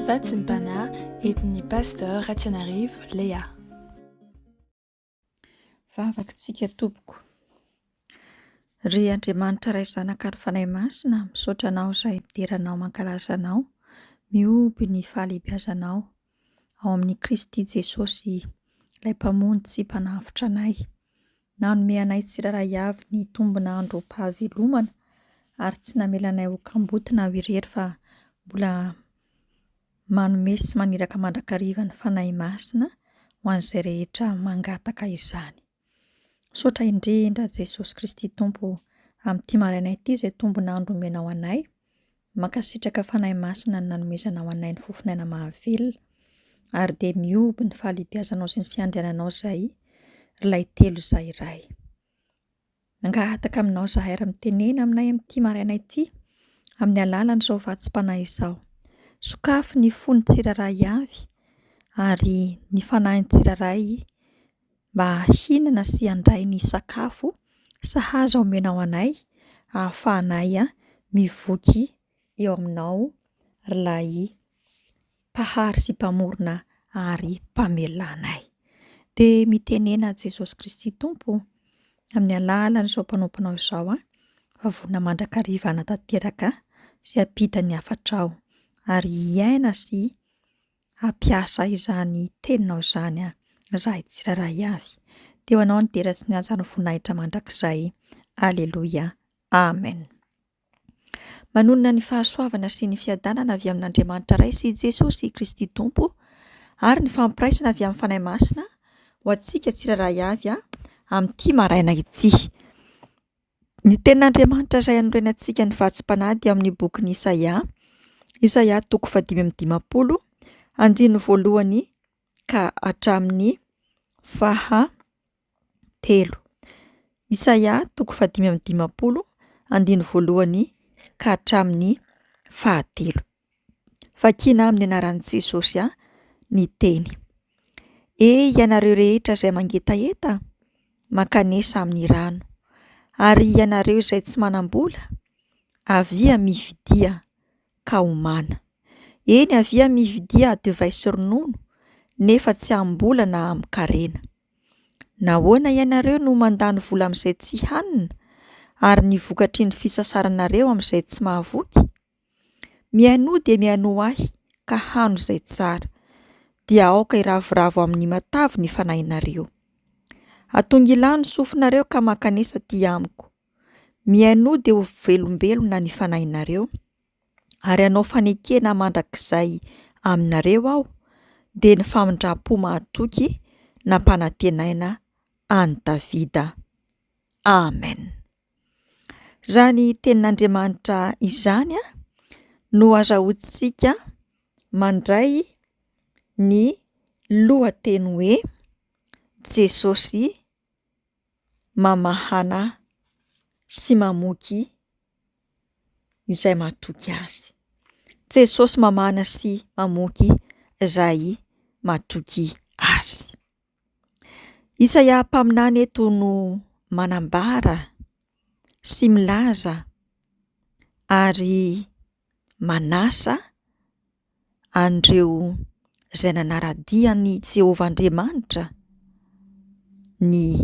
Fatsimpana entin'i Pasteure RATIANARIVO Léa. Vavakantsika tompoko. Ry Andriamanitra ray zanaka ary fanahy masina, misaotra anao izay mideranao mankalaza anao, miompy ny fahalehibiazanao ao amin'ny Kristy Jesosy, ilay mpamony sy mpanafitra anay. Nanome anay tsiraray avy ny tombona androm-pahavelomana ary tsy namelanay ho kambotina ho irery fa mbola manome sy maniraka mandrakariva ny fanahy masina ho an'izay rehetra mangataka izany. Misaotra indrindra Jesosy Kristy Tompo amin'ity maraina ity izay tombona andro omenao anay, mankasitraka fanahy masina ny nanomezanao anay ny fofinaina mahavelona, ary dia miompy ny fahalehibiazanao sy ny fiandriananao izay ilay telo izay iray. Mangataka aminao izahay ary mitenena aminay amin'ity maraina ity, amin'ny alalan'izao vatsim-panahy izao. Sokafy ny fony tsiraray avy ary ny fanahin'ny tsiraray mba hinana sy handray ny sakafo sahaza omenao anay, ahafahanay mivoky eo aminao ilay mpahary sy mpamorona ary mpamela anay. Dia mitenena Jesosy Kristy Tompo amin'ny alalan'izao mpanomponao izao fa vonina mandrakariva hanatanteraka sy hampita ny hafatrao ary hiaina sy hampiasa izany teninao izany izahay tsiraray avy. Teo anao ny dera sy ny aza ny voninahitra mandrakizay. Aleloia. Amen. Manonona ny fahasoavana sy ny fiadanana avy amin'Andriamanitra ray sy Jesosy Kristy Tompo ary ny fampiraisana avy amin'ny fanahy masina ho antsika tsiraray avy amin'ity maraina ity. Ny tenin'Andriamanitra izay anorenantsika antsika ny vatsim-panahy dia amin'ny bokin'i Isaia toko 5:20, andiny voalohany ka hatramin'ny 7. Isaia toko 5:20, andiny voalohany ka hatramin'ny 7. Vakiana amin'ny anaran'i Jesosy ny teny. Ianareo rehetra izay mangetaheta, mankanesa amin'ny rano, ary ianareo izay tsy manam-bola, avia mividia ka homana. Eny avia mividia divay sy ronono, nefa tsy am-bola na am-karena. Nahoana ianareo no mandany vola amin'izay tsy hanina, ary ny vokatry ny fisasaranareo amin'izay tsy mahavoky? Mihaino dia mihaino ahy ka hano izay tsara, dia aoka iravoravo amin'ny matavy ny fanahinareo. Atonga ny sofinareo ka mankanesa ty amiko. Mihaino dia ho velombelona ny fanahinareo, ary anao fanekena mandrakizay aminareo aho, dia ny famindram-po mahatoky nampanantenaina an'i Davida. Amen. Izany tenin'Andriamanitra izany no azahoantsika mandray ny lohateny hoe Jesosy mamahana sy mamoky izay mahatoky azy. Jesosy mamahana sy mamoky izay mahatoky azy. Isaia mpaminany eto no manambara sy milaza ary manasa andreo izay nanaradian'i Jehovah Andriamanitra ny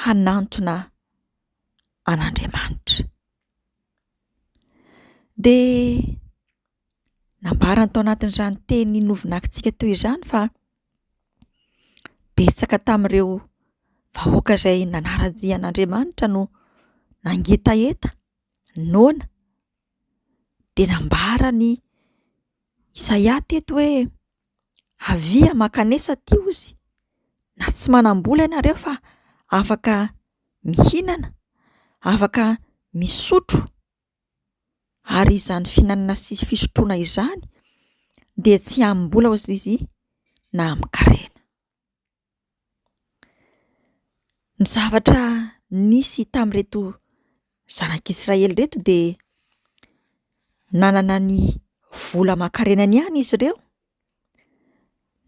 hanantona an'Andriamanitra. Dia nambarany tao anatin'izany teny novinakitsika teo izany fa betsaka tamin'ireo vahoaka izay nanaradia an'Andriamanitra no nangetaheta, noana, dia nambarany Isaia teto hoe avia mankanesa ty ozy, na tsy manam-bola ianareo fa afaka mihinana, afaka misotro, ary izany fihinanana sy fisotroana izany dia tsy am-bola ozy izy na am-karena. Ny zavatra nisy tamin'ireto zanak'Israely reto dia nanana ny vola aman-karenany ihany izy ireo,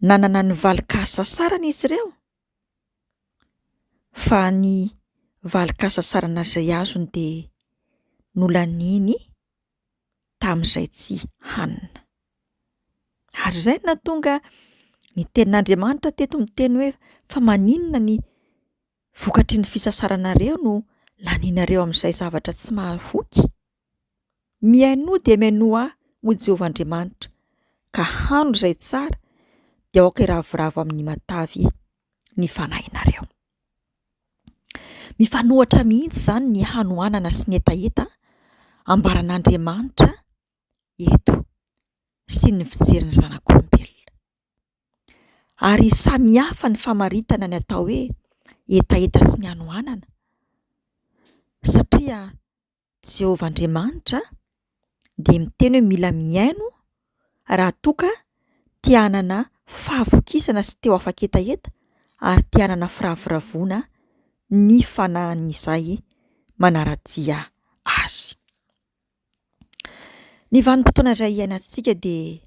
nanana ny valikasa sarany izy ireo, fa ny valikasa sarana izay azony dia nolaniny tamin'izay tsy hanina. Ary izay nahatonga ny tenin'Andriamanitra teto miteny hoe fa maninona ny vokatry ny fisasaranareo no lanianareo amin'izay zavatra tsy mahavoky. Miainoa dia miainoa ahy ho Jehovah Andriamanitra, ka handro izay tsara dia aoka iravoravo amin'ny matavy ny fanahinareo. Mifanohatra mihitsy izany ny hanoanana sy ny hetaheta ambaran'Andriamanitra eto sy ny fijeriny zanak'olombelona. Ary samihafa ny famaritana ny atao hoe hetaheta sy ny hanoanana, satria Jehovah Andriamanitra dia miteny hoe mila miaino raha toa ka tia hanana fahavokisana sy teo afaka hetaheta ary tia hanana firavoravoana ny fanahin'izay manaradia azy. Ny vanim-potoana izay iainantsika dia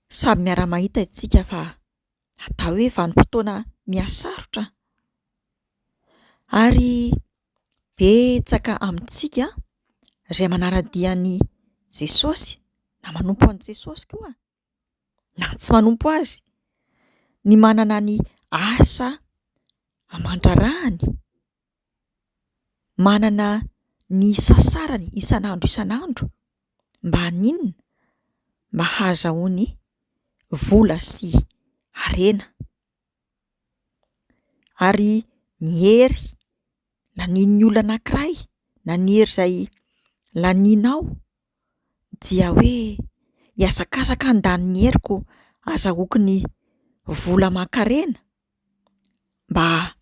samy miara-mahita isika fa atao hoe vanim-potoana mihasarotra, ary betsaka amintsika izay manaradia ny Jesosy na manompo an'i Jesosy koa na tsy manompo azy, ny manana ny asa aman-drarahany, manana ny sasarany isan'andro mba haninona, mba hahazahoany vola sy harena. Ary ny hery lanian'ny olona anankiray na ny hery izay lanianao dia hoe hiasakasaka andanin'ny heriko azahoako ny vola aman-karena mba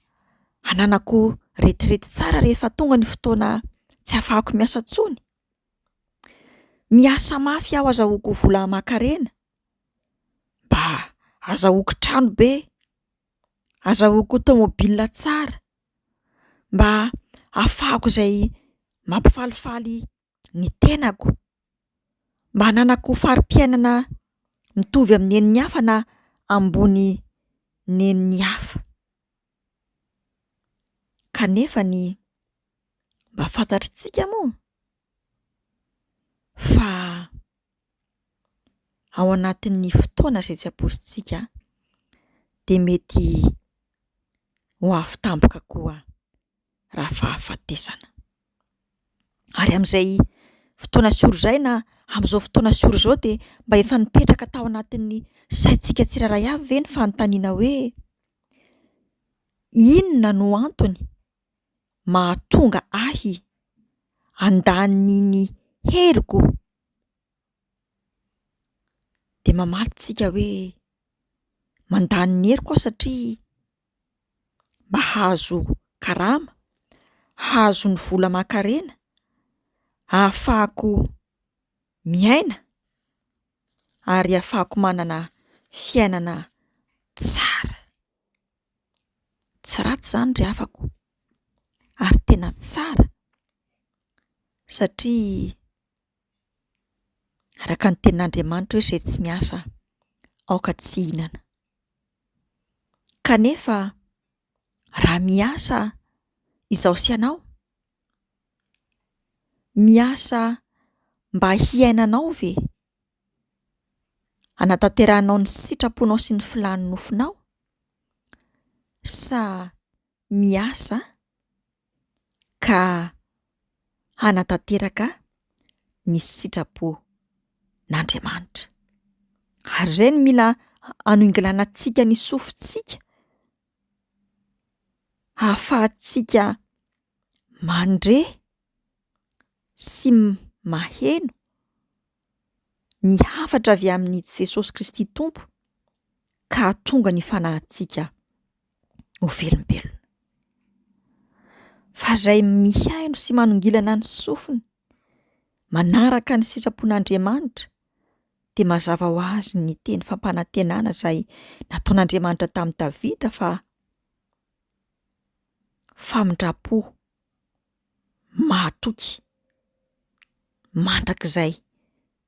hananako retirety tsara rehefa tonga ny fotoana tsy ahafahako miasa intsony. Miasa mafy aho azahoako vola aman-karena mba azahoako trano be, azahoako tômôbilina tsara, mba ahafahako izay mampifalifaly ny tenako, mba hananako fari-piainana mitovy amin'ny nen'ny hafa na ambony nen'ny hafa. Kanefa ny mba fantatritsika moa fa ao anatin'ny fotoana izay tsy ampoizitsika dia mety ho avy tampoka koa raha fahafatesana. Ary amin'izay fotoana sioro izay na amin'izao fotoana sioro izao dia mba efa nipetraka tao anatin'ny saintsika tsiraray avy ve ny fanontaniana hoe inona no antony mahatonga ahy andanin'ny heriko? Dia mamaly tsika hoe mandany ny heriko aho satria mba hahazo karama, hahazo ny vola aman-karena, ahafahako miaina ary ahafahako manana fiainana tsara. Tsy ratsy izany ry afako, ary tena tsara, satria araka ny tenin'Andriamanitra hoe izay tsy miasa aoka tsy hihinana. Kanefa raha miasa izaho sy ianao, miasa mba hiainanao ve? Hanatanteranao ny sitraponao sy ny filan'ny nofinao? Sa miasa ka hanatanteraka ny sitrapon'Andriamanitra? Ary izay no mila hanoingilanantsika ny sofintsika, ahafahantsika mandre sy maheno ny hafatra avy amin'ny Jesosy Kristy Tompo, ka hahatonga ny fanahintsika ho velombelona. Fa izay mihaino sy manongilana ny sofiny, manaraka ny sitrapon'Andriamanitra, dia mazava ho azy ny teny fampanantenana izay nataon'Andriamanitra tamin'i Davida fa famindrapo mahatoky mandrakizay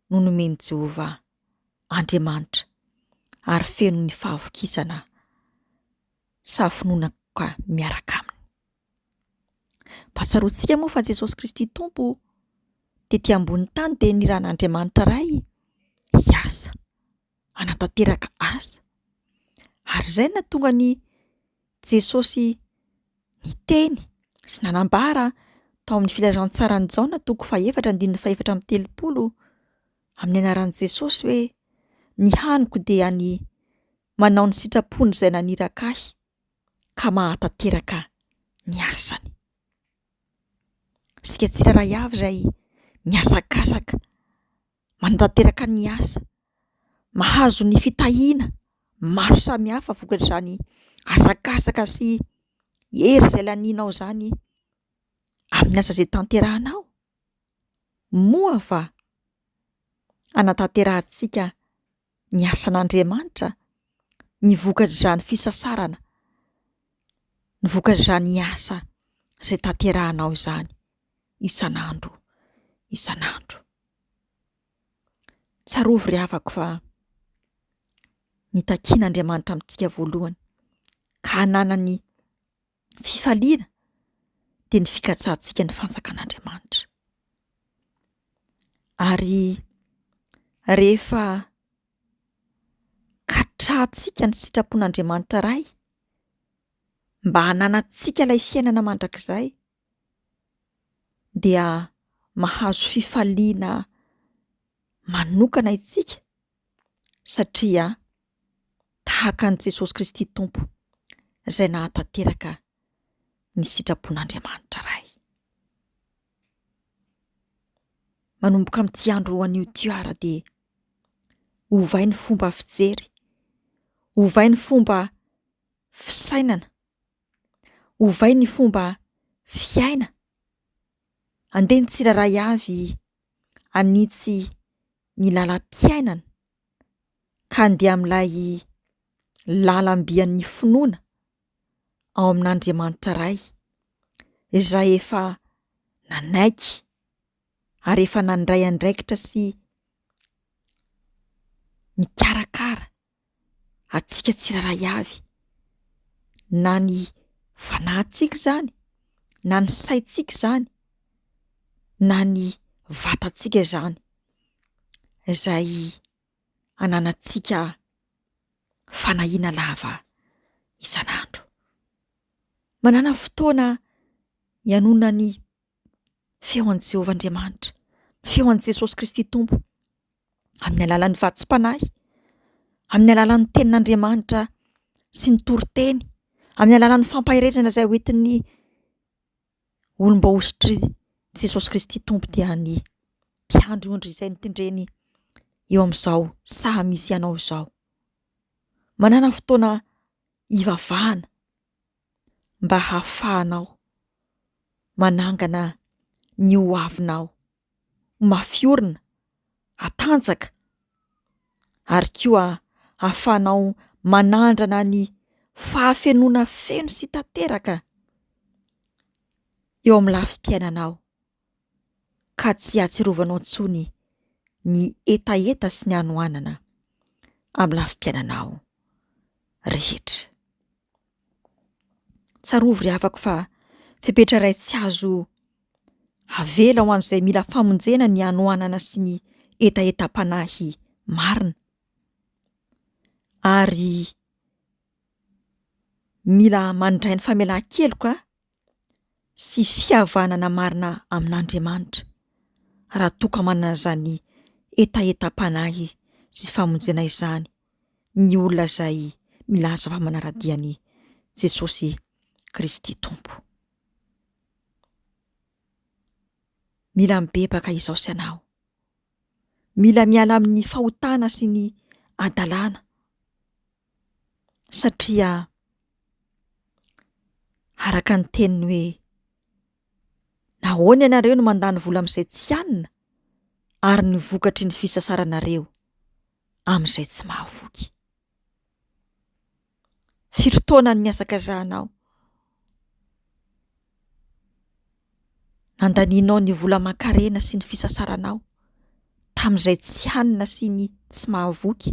no nomeny Jehovah Andriamanitra, ary feno ny fahavokisana sy finoana ka miaraka aminy. Patsaroantsika moa fa Jesosy Kristy Tompo tetỳ ambony tany dia niran'Andriamanitra iray hiasa hanatanteraka asa. Ary izay nahatonga ny Jesosy niteny sy nanambara tao amin'ny filazantsarany Jaona 4:7-30 amin'ny anaran'i Jesosy hoe ny haniko dia ny manao ny sitrapony izay naniraka ahy ka mahatanteraka ny asany. Sika tsirairay avy izay miasakasaka manatanteraka ny asa, mahazo ny fitahiana maro samihafa vokatr'izany asakasaka sy hery izay lanianao izany amin'ny asa izay tanterahanao. Moa fa anatanterantsika ny asan'Andriamanitra, ny vokatr'izany fisasarana, ny vokatr'izany asa izay tanterahanao izany isan'andro. Tsarovy ry havako fa nitakian'Andriamanitra amintsika voalohany ka hananany fifaliana dia ny fikatsahantsika ny fantsakan'Andriamanitra. Ary rehefa katrahantsika ny sitrapon'Andriamanitra iray mba hananantsika ilay fiainana mandrakizay, dia mahazo fifaliana manokana itsika satria tahaka an' Jesosy Kristy Tompo izay nahatanteraka ny sitrapon'Andriamanitra iray. Manomboka amin'ity andro anio tiara dia ovay ny fomba fijery, ovay ny fomba fisainana, ovay ny fomba fiaina. Andeha ny tsirairay avy anitsy ny lalam-piainana ka andeha amin'ilay lalam-bian'ny finoana ao amin'Andriamanitra iray izay efa nanaiky ary efa nandray andraikitra sy nikarakara atsika tsirairay avy, na ny fanahintsika izany, na ny saintsika izany, na ny vatantsika izany, izay ananantsika fanahiana lava isan'andro. Manana fotoana hianoana ny feon'i Jehovah Andriamanitra, feon'i Jesosy Kristy Tompo amin'ny alalan'ny vatsim-panahy, amin'ny alalan'ny tenin'Andriamanitra sy ny toriteny, amin'ny alalan'ny fampahirezana izay hoentin'ny olom-baositry Jesosy Kristy Tompo dia ny mpiandry ondry izay nitendreny eo amin'izao saha misy ianao izao. Manana fotoana hivavahana mba hahafahanao manangana ny ho avinao, mafiorina, hatanjaka, ary koa hahafahanao manandrana ny fahafenoana feno sy tanteraka eo amin'ny lafim-piainanao, ka tsy ahatsiarovanao intsony ny hetaheta sy ny hanoanana amin'ny lafim-piainanao rehetra. Tsarovy ry havako fa fepetra iray tsy azo havela ho an'izay mila famonjena ny hanoanana sy ny hetaheta-panahy marina, ary mila mandray ny famelan-keloka sy fihavanana marina amin'Andriamanitra raha toka manana izany hetaheta-panahy sy famonjena izany ny olona izay milaza fa manaradian'i Jesosy Kristy Tompo. Mila mibebaka izao sy anao, mila miala amin'ny fahotana sy ny adalana, satria araka ny teniny hoe nahoana ianareo no mandany vola amin'izay tsy hanina ary ny vokatry ny fisasaranareo amin'izay tsy mahavoky. Firotoana ny asakazahanao, nandanianao ny vola aman-karena sy ny fisasaranao tamin'izay tsy hanina sy ny tsy mahavoky,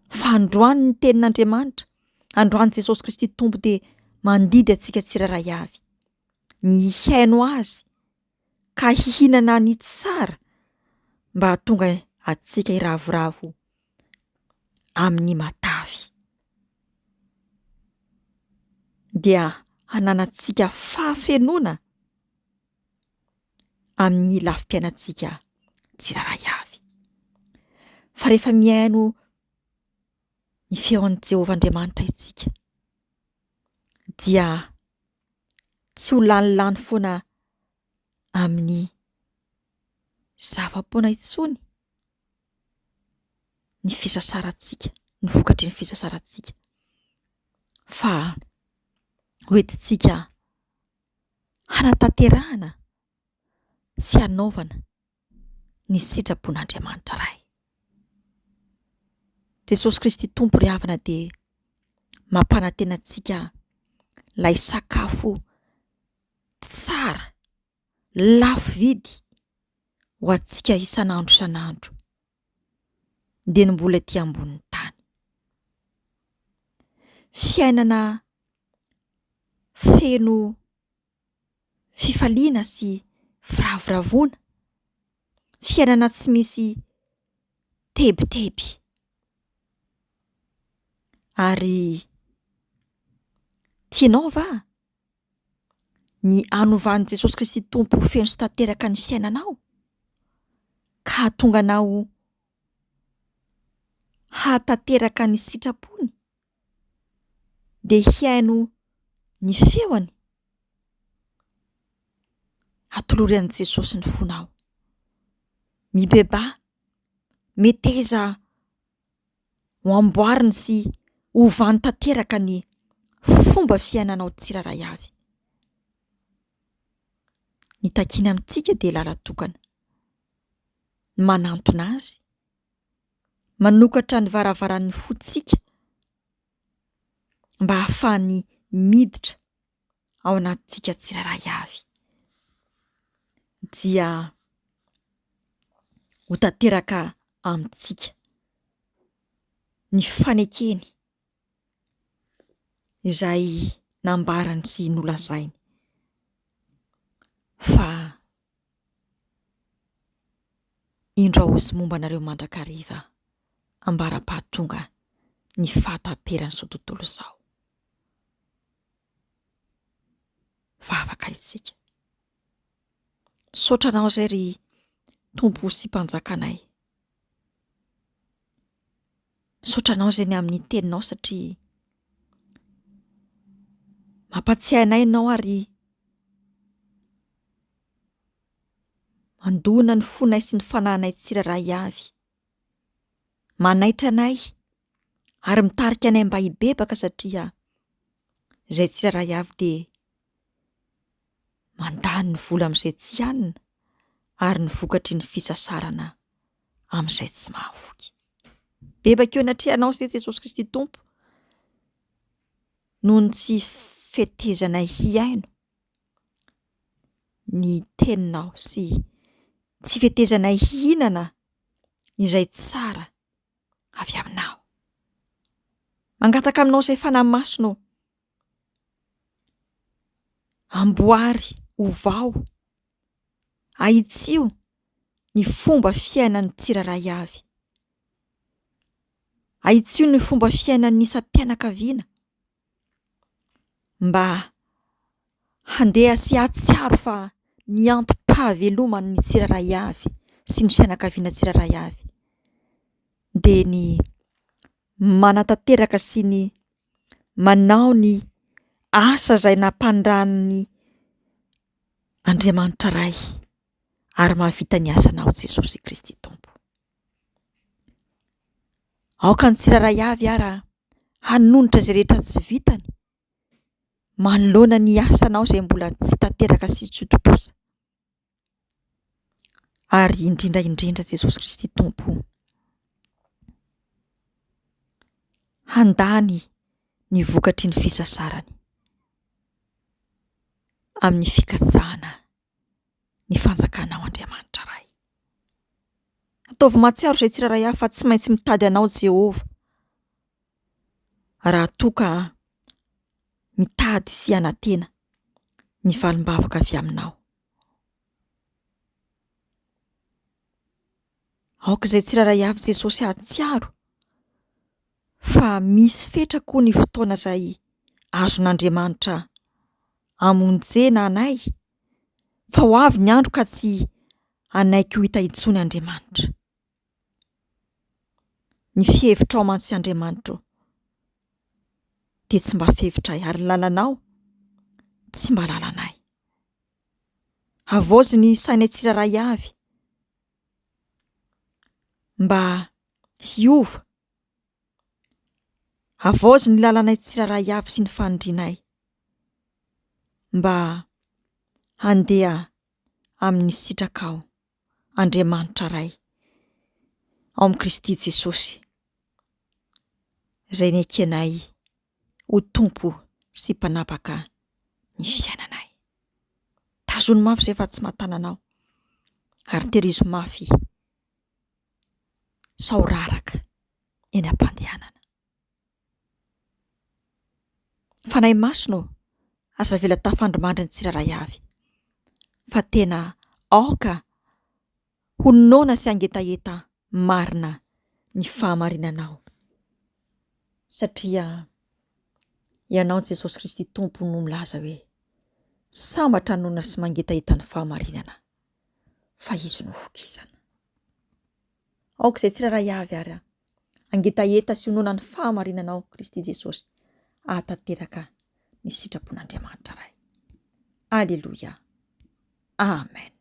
fa androany ny tenin'Andriamanitra, androany Jesosy Kristy Tompo dia mandidy atsika tsirairay avy ny hihaino azy ka hihinana ny tsara mba hahatonga atsika hiravoravo amin'ny matavy dia hananantsika fahafenona amin'ny lafim-piainantsika tsiraray avy. Fa rehefa mihaino ny feon'i Jehovah Andriamanitra isika dia tsy ho lanilany foana amin'ny zava-poana intsony ny fisasarantsika, ny vokatry ny fisasarantsika, fa hoentintsika hanatanterahana sy hanaovana ny sitrapon'Andriamanitra iray. Jesosy Kristy Tompo ry havana dia mampanantena antsika lay sakafo tsara, lafo vidy ho antsika isan'andro isan'andro dia ny mbola ety ambonin'ny tany. Fiainana feno fifaliana sy firavoravoana, fiainana tsy misy tebiteby, ary tianao va ny hanovan'i Jesosy Kristy Tompo feno sy tanteraka ny fiainanao ka hahatonga anao hatanteraka ny sitrapony dia hiaino ny feony? Atoloran'i Jesosy ny fonao, mibeba, meteza ho amboariny sy hovany tanteraka ny fomba fiainanao tsiraray avy. Ny takiana amintsika dia lalatokana, manantona azy, manokatra ny varavaran'ny fontsika mba hahafahany miditra ao anatintsika tsiraray avy, dia ho tanteraka amintsika ny fanekeny izay nambarany sy nolazainy, fa indro aozy momba anareo mandrakariva ambara-pahatonga ny fahataperany izao tontolo izao. Vavaka isika, saotranao izay ry Tompo sy mpanjakanay, saotranao izay ny amin'ny teninao satria mampatsiahy anay ianao ary mandona ny fonay sy ny fanahinay tsiraray avy, manaitra anay ary mitarika anay mba hibebaka satria izay tsiraray avy dia mandany ny vola amin'izay tsy hanina ary ny vokatry ny fisasarana amin'izay tsy mahavoky. Bebaka eo anatrehanao izay Jesosy Kristy Tompo, noho ny tsy fetezanay hiaino ny teninao sy tsy fetezanay hihinana izay tsara avy aminao. Mangataka aminao izay fanahy masonao, amboary ovao, ahitsio ny fomba fiainan'ny tsiraray avy, ahitsio ny fomba fiainan'ny isam-pianakaviana, mba handeha sy hatsiaro fa ny antom-pahavelomany tsiraray avy sy ny fianakaviana tsiraray avy dia ny manatanteraka sy ny manao ny asa izay nampandrahan'ny Andriamanitra iray ary mahavita ny asanao Jesosy Kristy Tompo. Aoka ny tsiraray avy ara hanonitra izay rehetra tsy vitany, manoloana ny asanao izay mbola tsy tanteraka sy tsy totosa. Ary indrindra indrindra Jesosy Kristy Tompo, handany ny vokatry ny fisasarany amin'ny fikatsahana ny fanjakanao Andriamanitra iray. Ataovy matsiaro izay tsiraray avy fa tsy maintsy mitady anao Jehovah, raha toa ka mitady sy hanantena ny valim-bavaka avy aminao. Aoka izay tsiraray avy Jesosy hatsiaro fa misy fetra koa ny fotoana izay azon'Andriamanitra amonjena anay, fa ho avy ny andro ka tsy anaiky ho hita intsony Andriamanitra. Ny fihevitra ao mantsy Andriamanitra dia tsy mba fihevitra ahy, ary lalanao tsy mba lalanay. Havozy ny sainay tsiraray avy mba hiova, havozy ny lalanay tsiraray avy sy ny fanindrinay mba handeha amin'ny sitrakao Andriamanitra ray ao amin'ny Kristy Jesosy, izay nekenay ho tompo sy mpanapaka ny fiainanay. Tazony mafy izay fa tsy mahatananao, ary terizo mafy sao raraka eny am-pandehanana. Fanahy masino aza vela tafandrimandry ny tsiraray avy, fa tena aoka ho noana sy angetaheta marina ny fahamarinanao, satria ianao Jesosy Kristy tompo no milaza hoe sambatra noana sy mangetaheta ny fahamarinana, fa izy no fokizana. Aoka izay tsiraray avy ary angetaheta sy noana ny fahamarinanao Kristy Jesosy, ahatanteraka ny sitrapon'Andriamanitra ray. Aleluia. Amen.